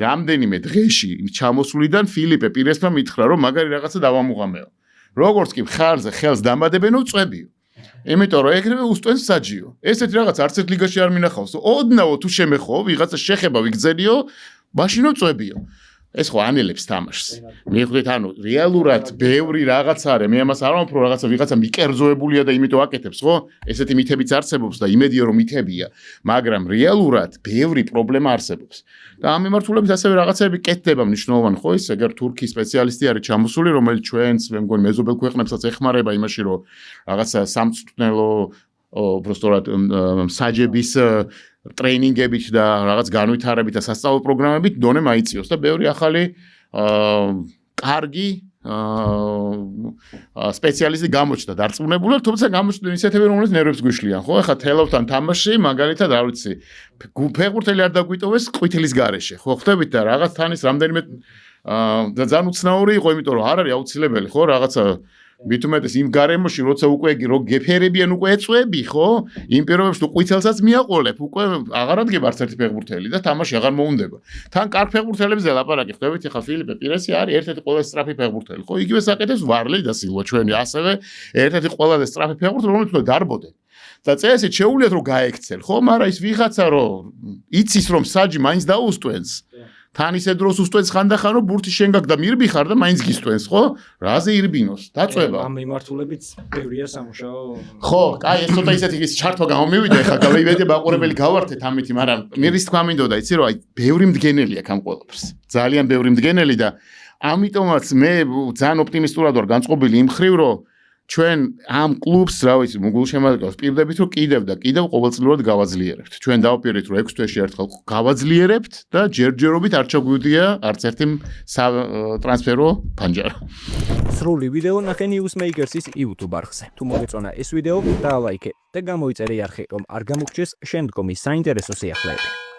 რამდენიმე დღეში ჩამოსვლიდან ფილიპე პირესმა მითხრა, რომ მაგარი რაღაცა დავამუღამეო. როგორც კი ხარზე ხელს დამადებენო წვებიო. იმიტომ რომ ეგრევე უსტვენს საჯიო. ესეთი რაღაც არც ერთ ლიგაში არ მინახავს. ოდნავ თუ შემეხო, ვიღაცა შეხება ვიგზელიო, მაშინო წვებიო. ეს ხო ანელებს თამაშს. მიხვდით, ანუ რეალურად ბევრი რაღაც არის. მე ამას არ ვამბობ, რომ ვიღაცა მიკერძოებულია და იმიტომ აკეთებს, ხო? ესეთი მითებიც არსებობს და იმედია რომ მითებია, მაგრამ რეალურად ბევრი პრობლემა არსებობს. და ამ მიმართულებით ასევე რაღაცები კეთდება მნიშვნელოვანი, ხო? ის ეგერ თურქის სპეციალისტი არის ჩამოსული, რომელიც ჩვენს, მე მგონი, მეზობელ ქვეყნებსაც ეხმარება იმაში, რომ რაღაცა სამწვრთნელო უბრალოდ საჯების ტრეინინგებით და რაღაც განვითარებით და სასწავლო პროგრამებით დონე მაიწიოს და ბევრი ახალი კარგი სპეციალისტი გამოჩნდა დარწმუნებულად, თუმცა გამოჩნდნენ ისეთები, რომლებიც ნერვებს გვიშლიან, ხო? ახლა თელავთან თამაში, მაგალითად, არ ვიცი, ფეხბურთელი არ დაგვიტოვეს ყვითელის გარეშე, ხო? ხვდებით და რაღაც თანის რამდენიმე და ძალიან უცნაური იყო, იმიტომ რომ არ არის აუცილებელი, ხო? რაღაცა მით უმეტეს იმ გარემოში, როცა უკვე გეფერებიან უკვე ეწვები, ხო? იმ პირობებში თუ ყვითელსაც მიაყოლებ, უკვე აღარ ადგება არც ერთი ფეხბურთელი და თამაში აღარ მოუნდება. თან კარგ ფეხბურთელებზე ლაპარაკი ხდებით, ახლა ფილიპე პირესი არის ერთ-ერთი ყველაზე სწრაფი ფეხბურთელი, ხო? იგივე საკეთებს ვარლი და სილვა ჩვენი, ასევე ერთ-ერთი ყველაზე სწრაფი ფეხბურთელი, რომელიც უნდა დარბოდენ. და წესით შეუულიათ რომ გაექცენ, ხო? მაგრამ ის ვიღაცა რომ იცის რომ საჯი მაინც დაუსტვენს. თან ისე დროს უსტვენს ხანდახან რომ ბურთი შენგაკ და მირბი ხარ და მაინც გისტვენს, ხო? რაზე ირბინოს? დაწვება. ამ მიმართულებით ბევრია სამუშაო. ხო, კაი, ეს ცოტა ისეთი ის ჩართვა გამომივიდა, ეხლა გავივედე მაყურებელი გავართეთ ამითი, მაგრამ მირის თქვა მინდოდა, იცი რომ აი ბევრი მდგენელი აქვს ამ ყველაფერს. ძალიან ბევრი მდგენელი და ამიტომაც მე ძალიან ოპტიმისტურად ვარ განწყობილი იმ ხრივ, რომ ჩვენ ამ კლუბს, რა ვიცი, გულშემატკივრს პირდებით რომ კიდევ და კიდევ ყოველწლიურად გავაძლიერებთ. ჩვენ დავაპირეთ რომ 6 თვეში ერთხელ გავაძლიერებთ და ჯერჯერობით არ ჩაგვიდია არც ერთი ტრანსფერო ფანჯარა. სრული ვიდეო ნახე Newsmakers-ის YouTube არხზე. თუ მოგეწონა ეს ვიდეო, დაალაიქე და გამოიწერე არხი, რომ არ გამოგჩეს შემდგომი საინტერესო სიახლეები.